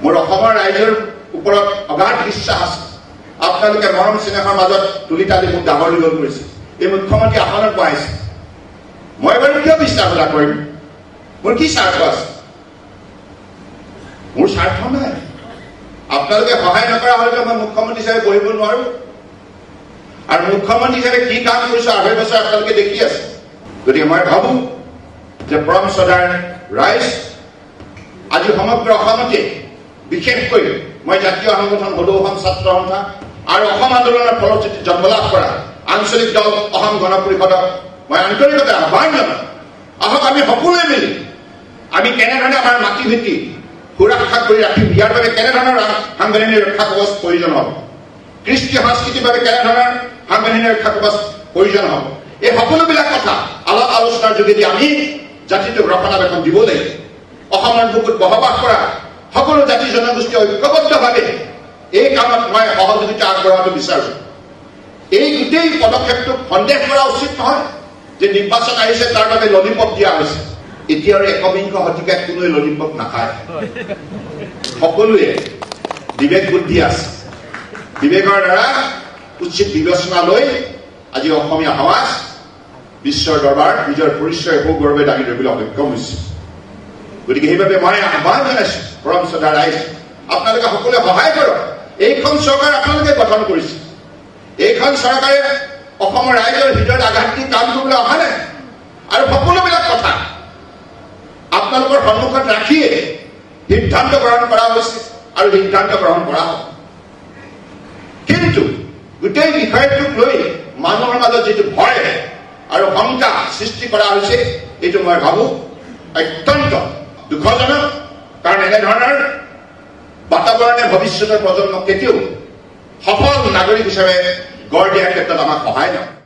মোৰ অসমৰ ৰাইজৰ ওপৰত অগাধ বিশ্বাস আছে আপোনালোকে মৰম স্নেহৰ মাজত তুলি তালি মোক ডাঙৰ দীঘল কৰিছে এই মুখ্যমন্ত্ৰী আসনত বহাইছে মই বাৰু কিয় বিশ্বাস কৰিম মোৰ কি স্বাৰ্থ আছে মোৰ স্বাৰ্থ নাই আপোনালোকে সহায় নকৰা হলে মই মুখ্যমন্ত্ৰী হিচাপে বহিব নোৱাৰো আৰু মুখ্যমন্ত্ৰী হিচাপে কি কাম কৰিছো 2.5 বছৰ আপোনালোকে দেখি আছে গতিকে মই ভাবো যে পৰম শ্ৰদ্ধাৰ ৰাইজ আজি সমগ্ৰ অসমতে বিশেষকৈ মই জাতীয় সংগঠন হলো অসম ছাত্ৰ সন্থা আৰু অসম আন্দোলনৰ ফলশ্ৰুতিত জন্মলাভ কৰা আঞ্চলিক দল অসম গণ পৰিষদক মই আন্তৰিকতাৰে আহ্বান জনাওঁ আহক আমি সকলোৱে মিলি আমি কেনেধৰণে আমাৰ মাটি ভেটি সুৰক্ষা কৰি ৰাখিম ইয়াৰ বাবে কেনেধৰণৰ সাংবিধানিক ৰক্ষা কবচ প্ৰয়োজন হ'ব কৃষ্টি সংস্কৃতিৰ বাবে কেনেধৰণৰ সাংবিধানিক ৰক্ষা কবচ প্ৰয়োজন হ'ব এই সকলোবিলাক কথা আলাপ আলোচনাৰ যোগেদি আমি জাতিটোক ৰক্ষণাবেক্ষণ দিব লাগিব অসমৰ বুকুত বসবাস কৰা সকলো জাতি জনগোষ্ঠী ঐক্যবদ্ধভাৱে এই কামত মই সহযোগিতা আগবঢ়াটো বিচাৰো এই গোটেই পদক্ষেপটোক সন্দেহ কৰা উচিত নহয় যে নিৰ্বাচন আহিছে তাৰ বাবে ললিপপ দিয়া হৈছে এতিয়াৰ 21 শতিকাত কোনো ললিপপ নাখায় সকলোৱে বিবেক বুদ্ধি আছে বিবেকৰ দ্বাৰা উচিত বিবেচনা লৈ আজি অসমীয়া সমাজ বিশ্বৰ দৰবাৰ নিজৰ পৰিচয় গৌৰৱে দাঙি ধৰিবলৈ সক্ষম হৈছে গতিকে সেইবাবে মই আহ্বান জনাইছো পৰম শ্ৰদ্ধাৰ ৰাইজ আপোনালোকে সকলোৱে সহায় কৰক এইখন চৰকাৰ আপোনালোকে গঠন কৰিছে এইখন চৰকাৰে অসমৰ ৰাইজৰ হৃদয়ত আঘাত দি কাম কৰিবলৈ অহা নাই আৰু সকলোবিলাক কথা আপোনালোকৰ সন্মুখত ৰাখিয়ে সিদ্ধান্ত গ্ৰহণ কৰা হৈছে আৰু সিদ্ধান্ত গ্ৰহণ কৰা হ'ব কিন্তু গোটেই বিষয়টোক লৈ মানুহৰ মাজত যিটো ভয় আৰু শংকা সৃষ্টি কৰা হৈছে এইটো মই ভাবো অত্যন্ত দুখজনক কাৰণ এনেধৰণৰ বাতাবৰণে ভৱিষ্যতৰ প্ৰজন্মক কেতিয়াও সফল নাগৰিক হিচাপে গঢ় দিয়াৰ ক্ষেত্ৰত আমাক সহায় নকৰে